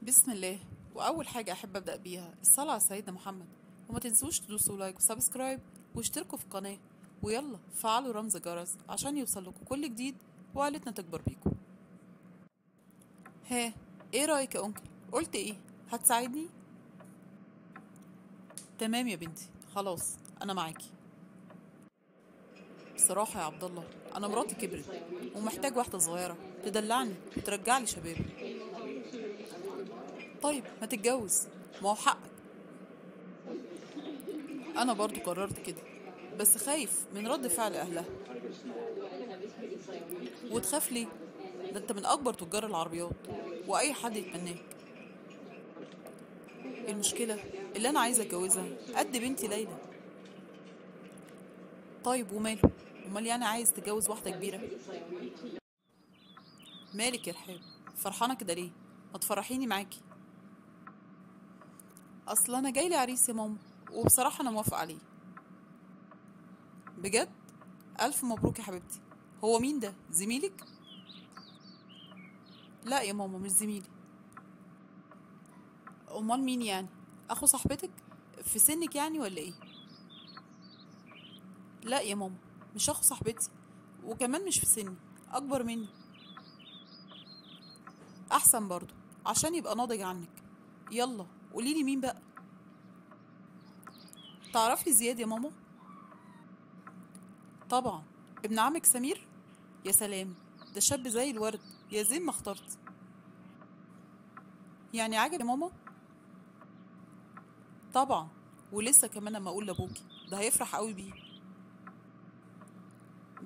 بسم الله. وأول حاجة أحب أبدأ بيها الصلاة على سيدنا محمد. وما تنسوش تدوسوا لايك وسبسكرايب واشتركوا في القناة، ويلا فعلوا رمز الجرس عشان يوصلكوا كل جديد وعيلتنا تكبر بيكم. ها، ايه رأيك يا أنكل؟ قلت ايه؟ هتساعدني؟ تمام يا بنتي، خلاص أنا معاكي. بصراحة يا عبد الله، أنا مراتي كبرت ومحتاج واحدة صغيرة تدلعني وترجعلي شبابي. طيب ما تتجوز، ما هو حقك. أنا برضو قررت كده، بس خايف من رد فعل أهلها. وتخاف ليه؟ ده انت من اكبر تجار العربيات واي حد يتمناك. المشكله اللي انا عايزه اتجوزها قد بنتي ليلى. طيب وماله؟ امال يعني عايز تتجوز واحده كبيره؟ مالك يا رحاب؟ فرحانه كده ليه؟ ما تفرحيني معاكي. اصل انا جايلي عريس يا ماما، وبصراحه انا موافقه عليه. بجد؟ الف مبروك يا حبيبتي. هو مين ده، زميلك؟ لا يا ماما، مش زميلي. امال مين يعني؟ اخو صاحبتك؟ في سنك يعني ولا ايه؟ لا يا ماما، مش اخو صاحبتي، وكمان مش في سني، اكبر مني. احسن برضو، عشان يبقى ناضج عنك. يلا قوليلي مين بقى. تعرفي زياد يا ماما؟ طبعا، ابن عمك سمير. يا سلام، ده شاب زي الورد، يا زين ما اخترت. يعني عجب يا ماما؟ طبعا، ولسه كمان اما اقول لابوكي ده هيفرح قوي بيه.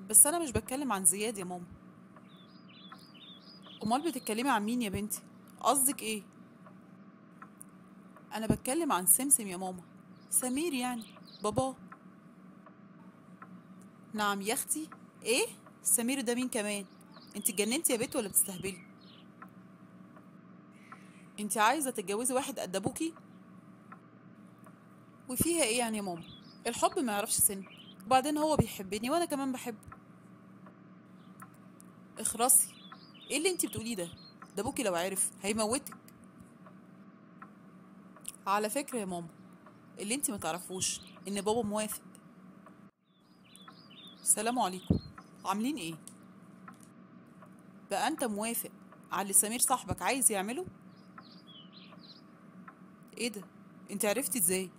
بس انا مش بتكلم عن زياد يا ماما. امال بتتكلمي عن مين يا بنتي؟ قصدك ايه؟ انا بتكلم عن سمسم يا ماما، سمير يعني، باباه. نعم يا اختي. ايه؟ سمير ده مين كمان؟ انت اتجننتي يا بنت ولا بتستهبلي؟ انت عايزه تتجوزي واحد قد ابوكي؟ وفيها ايه يعني يا ماما؟ الحب ما يعرفش سن، وبعدين هو بيحبني وانا كمان بحبه. اخرسي. ايه اللي انت بتقوليه ده؟ ده ابوكي لو عرف هيموتك. على فكره يا ماما، اللي انت ما تعرفوش ان بابا موافق. سلام عليكم. عاملين ايه؟ بقى انت موافق على اللي سمير صاحبك عايز يعمله؟ ايه ده؟ انت عرفتي ازاي؟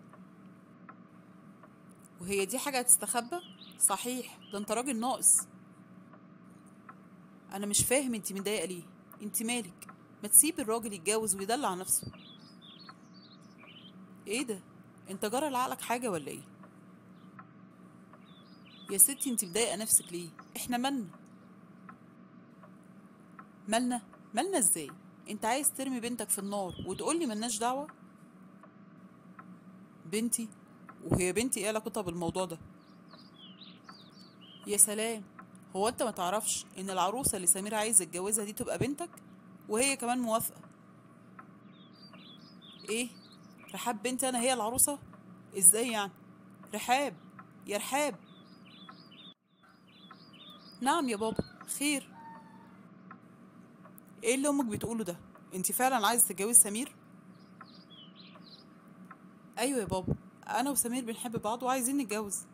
وهي دي حاجه هتستخبى؟ صحيح، ده انت راجل ناقص. انا مش فاهم انت متضايقه ليه. انت مالك؟ ما تسيب الراجل يتجوز ويدلع نفسه. ايه ده؟ انت جرى لعقلك حاجه ولا ايه؟ يا ستي انت مضايقه نفسك ليه؟ احنا مالنا؟ مالنا؟ مالنا ازاي؟ انت عايز ترمي بنتك في النار وتقولي ملناش دعوه؟ بنتي؟ وهي بنتي ايه علاقتها بالموضوع ده؟ يا سلام، هو انت ما تعرفش ان العروسه اللي سمير عايز يتجوزها دي تبقى بنتك؟ وهي كمان موافقه. ايه؟ رحاب بنتي انا هي العروسه؟ ازاي يعني؟ رحاب، يا رحاب. نعم يا بابا، خير. ايه اللي امك بتقوله ده؟ انت فعلا عايزه تتجوز سمير؟ ايوه يا بابا، انا وسمير بنحب بعض وعايزين نتجوز.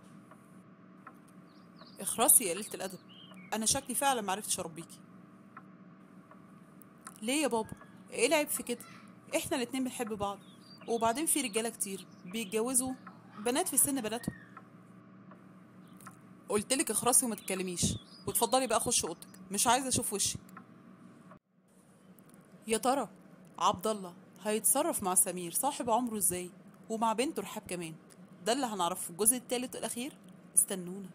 اخرسي يا قليله الادب، انا شكلي فعلا معرفتش اربيكي. ليه يا بابا؟ ايه العيب في كده؟ احنا الاتنين بنحب بعض، وبعدين في رجاله كتير بيتجوزوا بنات في سن بناتهم. قلتلك اخرسي وما تتكلميش، وتفضلي بقى خش اوضتك، مش عايزه اشوف وشك. يا ترى عبد الله هيتصرف مع سمير صاحب عمره ازاي، ومع بنته رحاب كمان؟ ده اللي هنعرفه في الجزء الثالث والاخير. استنونا.